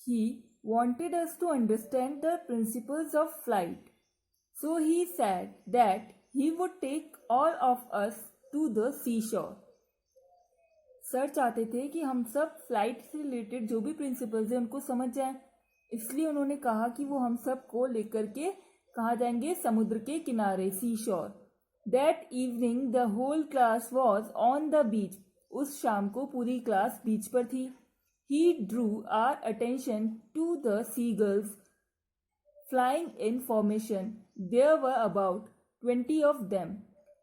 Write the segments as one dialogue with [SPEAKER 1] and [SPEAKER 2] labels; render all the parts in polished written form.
[SPEAKER 1] He wanted us to understand the principles of flight. So he said that he would take all of us to the seashore. Sir चाहते थे कि हम सब flight से related जो भी principles हैं उनको समझ जाएं, इसलिए उन्होंने कहा कि वो हम सब को लेकर के कहाँ जाएंगे, समुद्र के किनारे, sea shore. That evening the whole class was on the beach. उस शाम को पूरी क्लास बीच पर थी. He drew our attention to the seagulls flying in formation. There were about 20 of them.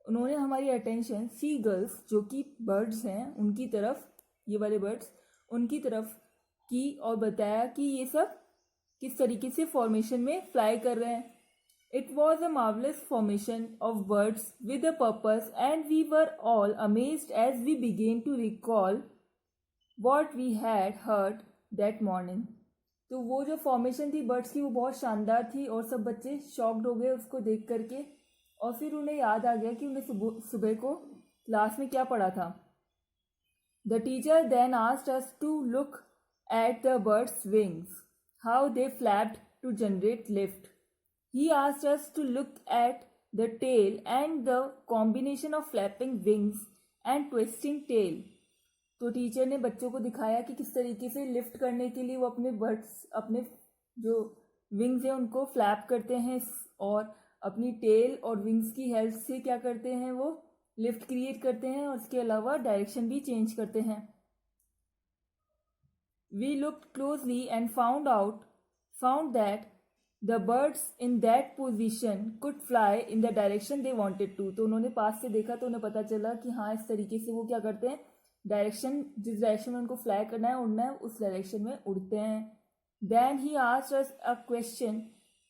[SPEAKER 1] उन्होंने हमारी अटेंशन seagulls जो कि बर्ड्स हैं उनकी तरफ, ये वाले बर्ड्स उनकी तरफ की और बताया कि ये सब किस तरीके से फॉर्मेशन में फ्लाई कर रहे हैं. It was a marvelous formation of birds with a purpose and we were all amazed as we began to recall what we had heard that morning. तो वो जो फॉर्मेशन थी बर्ड्स की वो बहुत शानदार थी और सब बच्चे शॉक्ड हो गए उसको देख करके. और फिर उन्हें याद आ गया कि उन्हें सुबह को क्लास में क्या पढ़ा था. The teacher then asked us to look at the bird's wings, how they flapped to generate lift. He asked us to look at the tail and the combination of flapping wings and twisting tail. तो teacher ने बच्चों को दिखाया कि किस तरीके से lift करने के लिए वो अपने बर्ड्स, अपने जो विंग्स हैं उनको फ्लैप करते हैं और अपनी टेल और विंग्स की हेल्प से क्या करते हैं, वो लिफ्ट क्रिएट करते हैं और इसके अलावा डायरेक्शन भी चेंज करते हैं. We looked closely and found that the birds in that position could fly in the direction they wanted to. तो उन्होंने पास से देखा तो उन्हें पता चला कि हाँ इस तरीके से वो क्या करते हैं, डायरेक्शन, जिस डायरेक्शन में उनको फ्लाई करना है, उड़ना है, उस डायरेक्शन में उड़ते हैं. Then he asked us a question,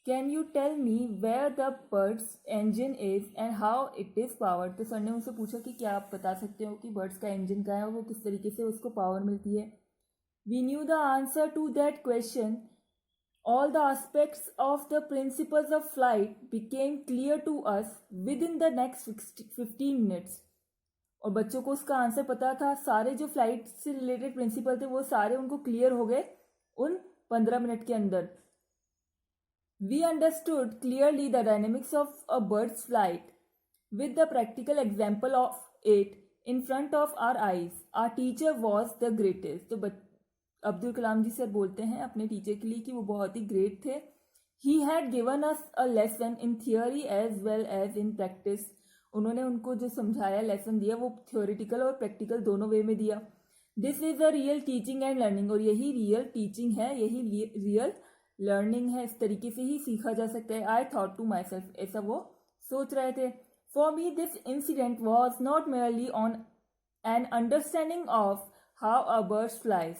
[SPEAKER 1] can you tell me where the bird's engine is and how it is powered. तो सर ने उनसे पूछा कि क्या आप बता सकते हो कि बर्ड्स का इंजन क्या है और वो किस तरीके से उसको पावर मिलती है. We knew the answer to that question. All the aspects of the principles of flight became clear to us within the next 15 minutes. और बच्चों को उसका आंसर पता था. सारे जो फ्लाइट से रिलेटेड प्रिंसिपल थे वो सारे उनको क्लियर हो गए उन 15 मिनट के अंदर. We understood clearly the dynamics of a bird's flight with the practical example of it in front of our eyes. Our teacher was the greatest. तो अब्दुल कलाम जी सर बोलते हैं अपने टीचर के लिए कि वो बहुत ही ग्रेट थे. He had given us a lesson in theory as well as in practice. उन्होंने उनको जो समझाया, लेसन दिया, वो थ्योरेटिकल और प्रैक्टिकल दोनों वे में दिया. This is a real teaching and learning. और यही रियल टीचिंग है, यही रियल लर्निंग है. इस तरीके से ही सीखा जा सकता है. I thought to myself, ऐसा वो सोच रहे थे. For me this incident was not merely on an understanding of how a birds flies.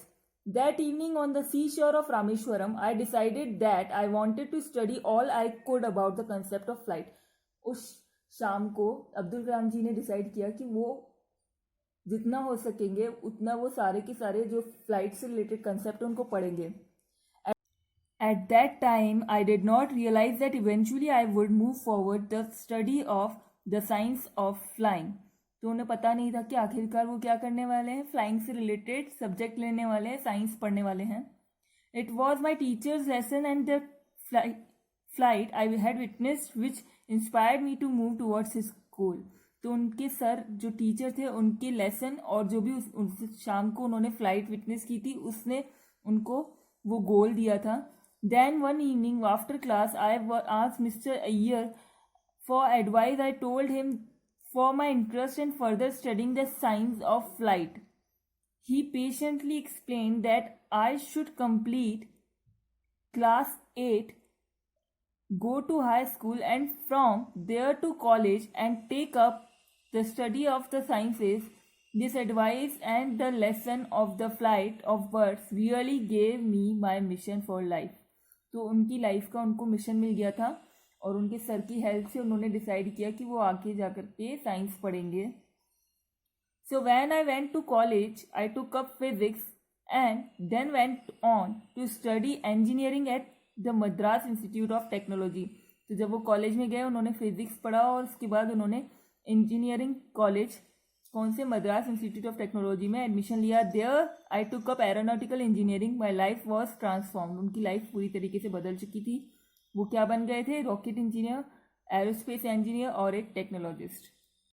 [SPEAKER 1] That evening on the seashore of Rameshwaram, I decided that I wanted to study all I could about the concept of flight. उस शाम को अब्दुल कलाम जी ने decide किया कि वो जितना हो सकेंगे उतना वो सारे के सारे जो फ्लाइट से रिलेटेड कंसेप्ट उनको पढ़ेंगे. At that time, I did not realize that eventually I would move forward the study of the science of flying. तो उन्हें पता नहीं था कि आखिरकार वो क्या करने वाले हैं, फ्लाइंग से रिलेटेड सब्जेक्ट लेने वाले हैं, साइंस पढ़ने वाले हैं. It was my teacher's lesson and the flight I had witnessed which inspired me to move towards his goal. तो उनके सर जो टीचर थे उनके लेसन और जो भी उस शाम को उन्होंने फ्लाइट विटनेस की थी उसने उनको वो गोल दिया था. Then one evening after class I asked Mr Iyer for advice. I told him for my interest in further studying the science of flight. He patiently explained that I should complete class 8, go to high school and from there to college and take up the study of the sciences. This advice and the lesson of the flight of birds really gave me my mission for life. तो उनकी life का उनको mission मिल गया था और उनके sir की help से उन्होंने डिसाइड किया कि वो आगे जाकर के साइंस पढ़ेंगे. So when I went to college I took up physics and then went on to study engineering at the Madras Institute of Technology. तो जब वो कॉलेज में गए उन्होंने फिजिक्स पढ़ा और उसके बाद उन्होंने इंजीनियरिंग कॉलेज कौन से? मद्रास इंस्टीट्यूट ऑफ टेक्नोलॉजी में एडमिशन लिया। There I took up aeronautical engineering, my life was transformed. उनकी लाइफ पूरी तरीके से बदल चुकी थी। वो क्या बन गए थे? रॉकेट इंजीनियर, एरोस्पेस इंजीनियर और एक टेक्नोलॉजिस्ट।